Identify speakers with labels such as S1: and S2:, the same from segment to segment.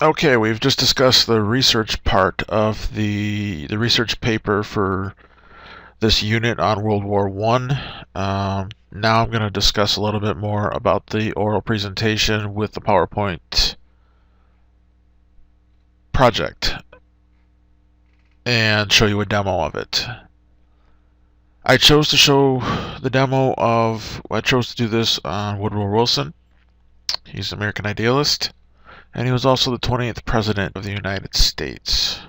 S1: Okay, we've just discussed the research part of the research paper for this unit on World War One. Now I'm going to discuss a little bit more about the oral presentation with the PowerPoint project and show you a demo of it. I chose to do this on Woodrow Wilson. He's an American idealist, and he was also the 20th President of the United States.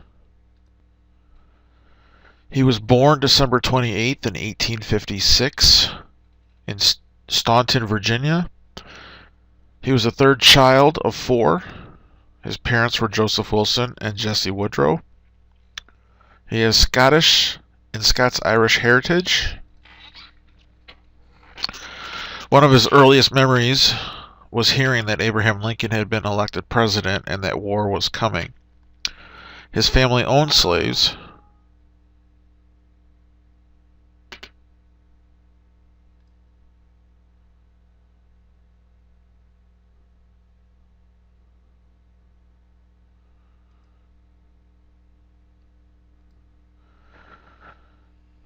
S1: He was born December 28th in 1856 in Staunton, Virginia. He was the third child of four. His parents were Joseph Wilson and Jessie Woodrow. He has Scottish and Scots-Irish heritage. One of his earliest memories was hearing that Abraham Lincoln had been elected president and that war was coming. His family owned slaves.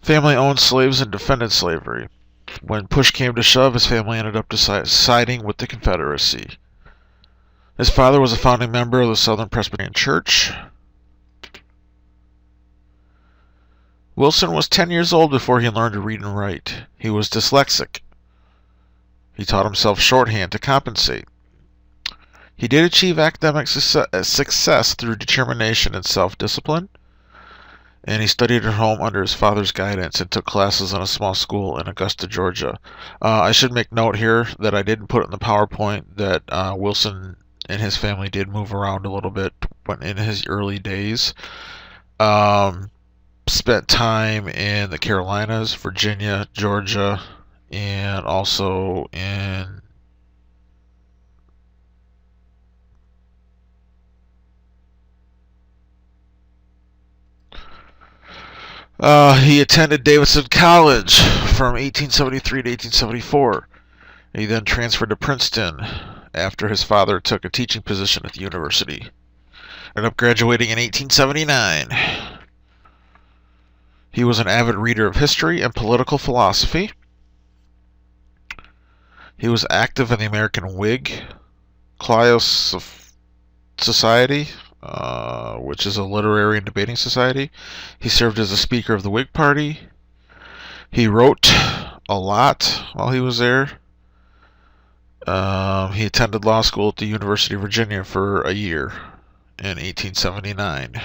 S1: And defended slavery. When push came to shove, his family ended up siding with the Confederacy. His father was a founding member of the Southern Presbyterian Church. Wilson was 10 years old before he learned to read and write. He was dyslexic. He taught himself shorthand to compensate. He did achieve academic success through determination and self-discipline. And he studied at home under his father's guidance and took classes in a small school in Augusta, Georgia. I should make note here that I didn't put it in the PowerPoint that Wilson and his family did move around a little bit in his early days. Spent time in the Carolinas, Virginia, Georgia, and also in he attended Davidson College from 1873 to 1874. He then transferred to Princeton after his father took a teaching position at the university. Ended up graduating in 1879. He was an avid reader of history and political philosophy. He was active in the American Whig Clio Society, which is a literary and debating society. He served as a speaker of the Whig Party. He wrote a lot while he was there. He attended law school at the University of Virginia for a year in 1879.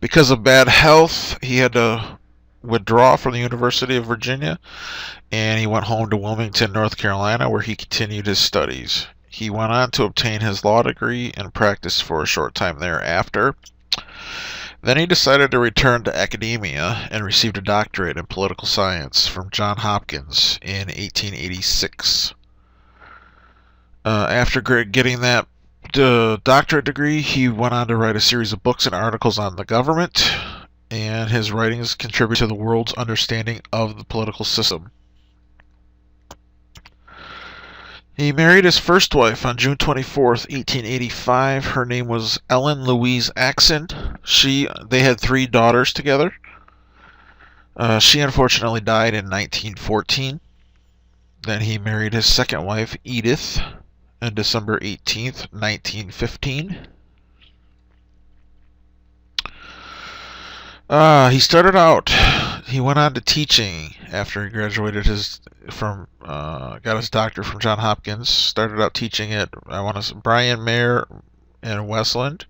S1: Because of bad health, he had to withdraw from the University of Virginia, and he went home to Wilmington, North Carolina, where he continued his studies. He went on to obtain his law degree and practiced for a short time thereafter. Then he decided to return to academia and received a doctorate in political science from Johns Hopkins in 1886. After getting that doctorate degree, he went on to write a series of books and articles on the government, and his writings contribute to the world's understanding of the political system. He married his first wife on June 24th, 1885. Her name was Ellen Louise Axon. They had 3 daughters together. She unfortunately died in 1914. Then he married his second wife, Edith, on December 18th, 1915. He went on to teaching after he graduated got his doctorate from Johns Hopkins. Started out teaching at, Bryan Mare in Westland.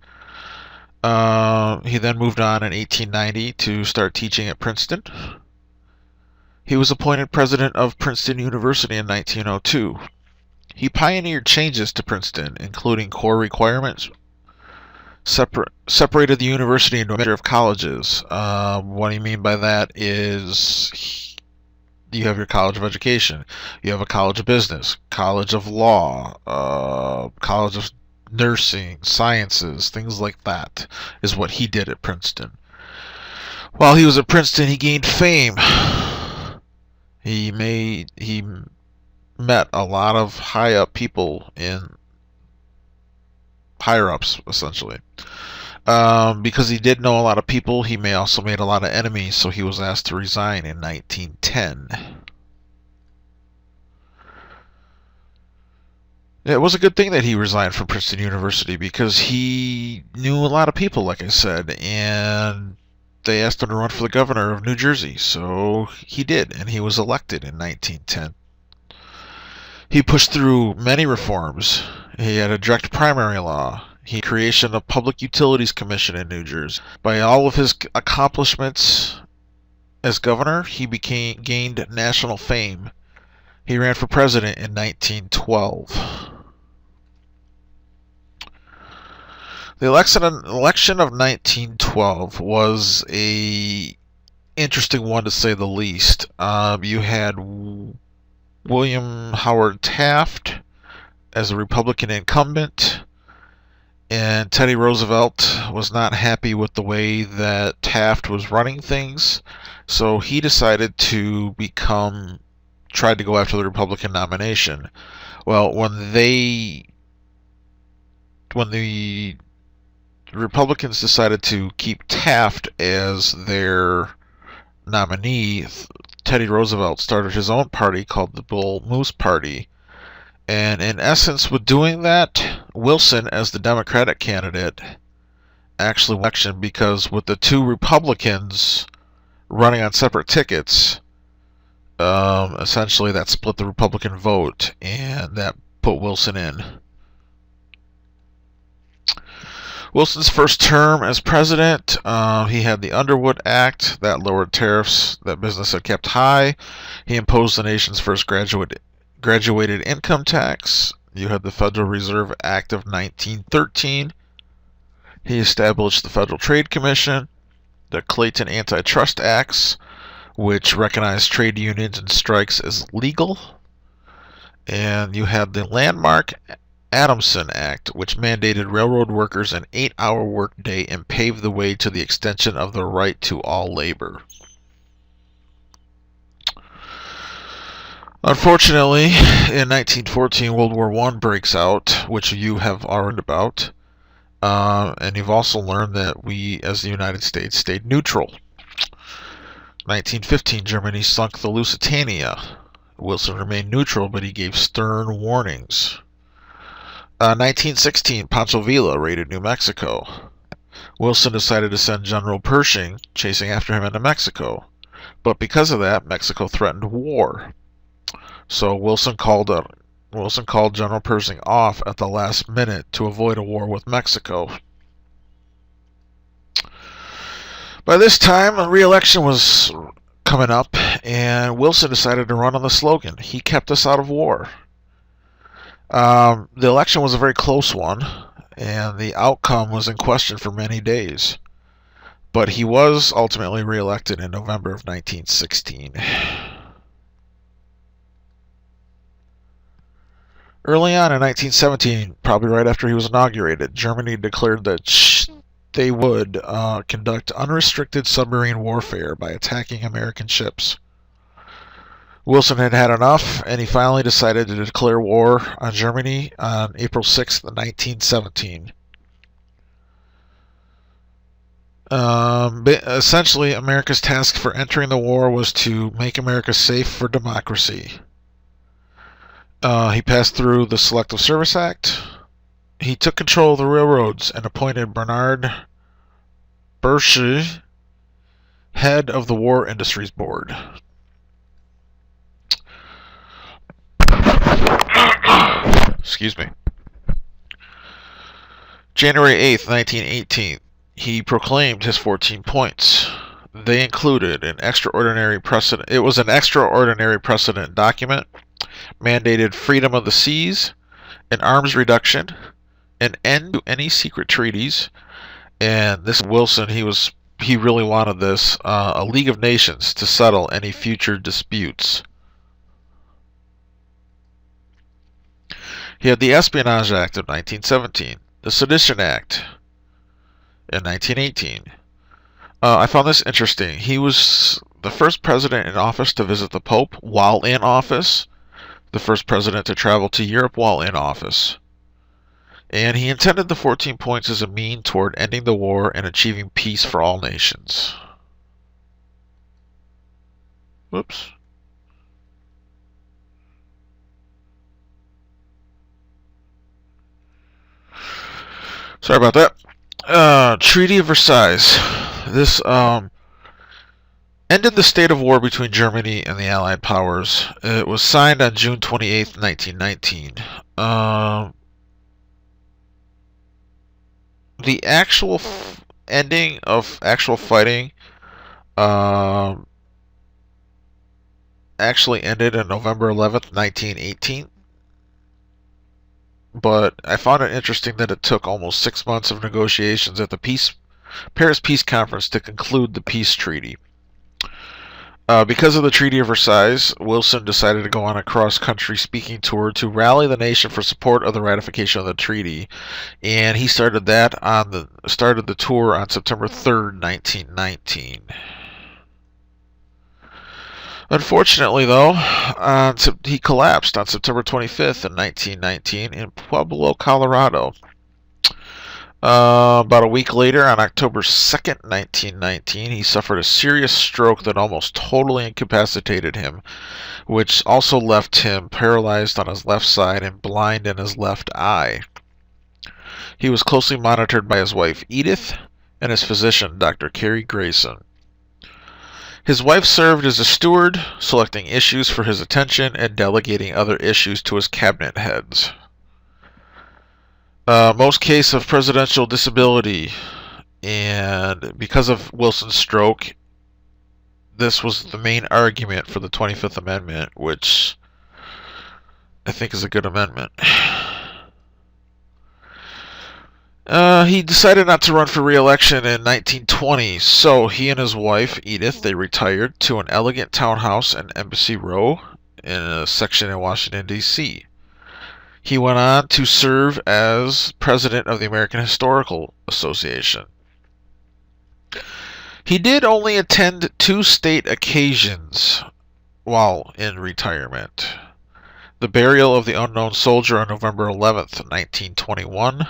S1: He then moved on in 1890 to start teaching at Princeton. He was appointed president of Princeton University in 1902. He pioneered changes to Princeton, including core requirements, separated the university into a measure of colleges. What I mean by that is you have your College of Education, you have a College of Business, College of Law, College of Nursing, Sciences, things like that is what he did at Princeton. While he was at Princeton, he gained fame. He met a lot of high up people in higher-ups, essentially. Because he did know a lot of people, he may also made a lot of enemies, so he was asked to resign in 1910. It was a good thing that he resigned from Princeton University because he knew a lot of people, like I said, and they asked him to run for the governor of New Jersey, so he did, and he was elected in 1910. He pushed through many reforms. He had a direct primary law. He creation of Public Utilities Commission in New Jersey. By all of his accomplishments as governor, he gained national fame. He ran for president in 1912. The election of 1912 was a interesting one, to say the least. You had William Howard Taft as a Republican incumbent, and Teddy Roosevelt was not happy with the way that Taft was running things, so he decided to tried to go after the Republican nomination. Well, when the Republicans decided to keep Taft as their nominee, Teddy Roosevelt started his own party called the Bull Moose Party. And in essence, with doing that, Wilson, as the Democratic candidate, actually won the election, because with the two Republicans running on separate tickets, essentially that split the Republican vote, and that put Wilson in. Wilson's first term as president, he had the Underwood Act that lowered tariffs that business had kept high. He imposed the nation's first graduated income tax. You had the Federal Reserve Act of 1913. He established the Federal Trade Commission, the Clayton Antitrust Acts, which recognized trade unions and strikes as legal. And you had the landmark Adamson Act, which mandated railroad workers an 8-hour workday and paved the way to the extension of the right to all labor. Unfortunately, in 1914, World War I breaks out, which you have already read about. And you've also learned that we, as the United States, stayed neutral. 1915, Germany sunk the Lusitania. Wilson remained neutral, but he gave stern warnings. 1916, Pancho Villa raided New Mexico. Wilson decided to send General Pershing chasing after him into Mexico. But because of that, Mexico threatened war. So Wilson called General Pershing off at the last minute to avoid a war with Mexico. By this time, a re-election was coming up, and Wilson decided to run on the slogan, "He kept us out of war." The election was a very close one, and the outcome was in question for many days. But he was ultimately re-elected in November of 1916. Early on in 1917, probably right after he was inaugurated, Germany declared that they would conduct unrestricted submarine warfare by attacking American ships. Wilson had had enough, and he finally decided to declare war on Germany on April 6, 1917. Essentially, America's task for entering the war was to make America safe for democracy. He passed through the Selective Service Act. He took control of the railroads and appointed Bernard Berkshire head of the War Industries Board. Excuse me. January 8th, 1918, he proclaimed his 14 points. They included an extraordinary precedent. It was an extraordinary precedent document, mandated freedom of the seas, an arms reduction, an end to any secret treaties, and this Wilson, he really wanted this, a League of Nations to settle any future disputes. He had the Espionage Act of 1917, the Sedition Act in 1918. I found this interesting. He was the first president in office to visit the Pope while in office, the first president to travel to Europe while in office. And he intended the 14 points as a mean toward ending the war and achieving peace for all nations. Whoops. Sorry about that. Treaty of Versailles. This ended the state of war between Germany and the Allied powers. It was signed on June 28th, 1919. The actual ending of actual fighting actually ended on November 11th, 1918. But I found it interesting that it took almost 6 months of negotiations at the Paris Peace Conference to conclude the peace treaty. Because of the Treaty of Versailles, Wilson decided to go on a cross-country speaking tour to rally the nation for support of the ratification of the treaty, and he started the tour on September 3rd, 1919. Unfortunately, though, he collapsed on September 25th in 1919 in Pueblo, Colorado. About a week later, on October 2nd, 1919, he suffered a serious stroke that almost totally incapacitated him, which also left him paralyzed on his left side and blind in his left eye. He was closely monitored by his wife, Edith, and his physician, Dr. Carrie Grayson. His wife served as a steward, selecting issues for his attention and delegating other issues to his cabinet heads. Most case of presidential disability, and because of Wilson's stroke, this was the main argument for the 25th Amendment, which I think is a good amendment. He decided not to run for re-election in 1920, so he and his wife, Edith, they retired to an elegant townhouse in Embassy Row in a section in Washington, D.C. He went on to serve as president of the American Historical Association. He did only attend 2 state occasions while in retirement. The burial of the unknown soldier on November 11th, 1921,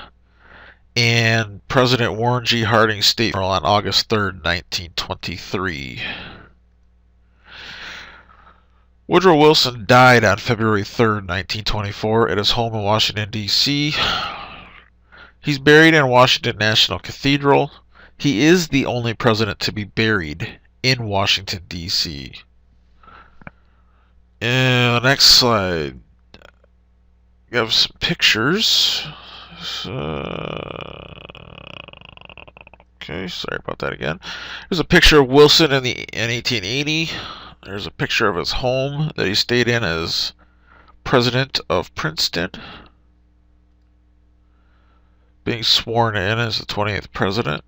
S1: and President Warren G. Harding's state funeral on August 3rd, 1923. Woodrow Wilson died on February 3rd, 1924, at his home in Washington, D.C. He's buried in Washington National Cathedral. He is the only president to be buried in Washington, D.C. And the next slide, you have some pictures. Okay, sorry about that again. There's a picture of Wilson in 1880. There's a picture of his home that he stayed in as president of Princeton, being sworn in as the 20th president.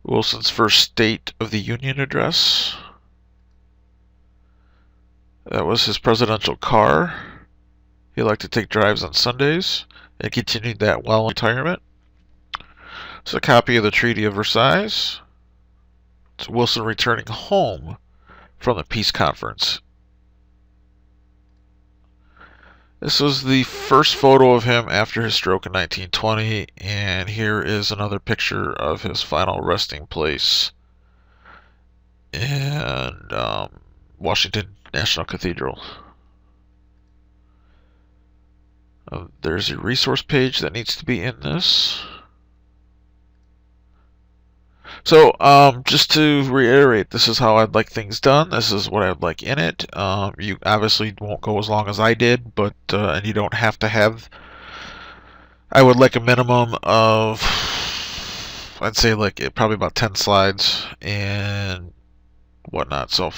S1: Wilson's first State of the Union address. That was his presidential car. He liked to take drives on Sundays and continued that while in retirement. It's a copy of the Treaty of Versailles. It's Wilson returning home from the peace conference. This was the first photo of him after his stroke in 1920, and here is another picture of his final resting place in Washington National Cathedral. There's a resource page that needs to be in this. So, just to reiterate, this is how I'd like things done. This is what I'd like in it. You obviously won't go as long as I did, but and you don't have to have. I would like a minimum of, I'd say probably about 10 slides and whatnot. So,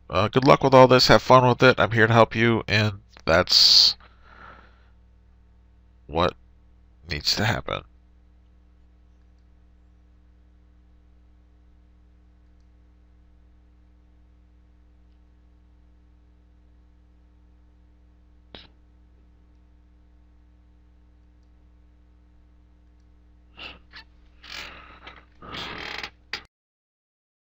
S1: good luck with all this. Have fun with it. I'm here to help you, and that's what needs to happen.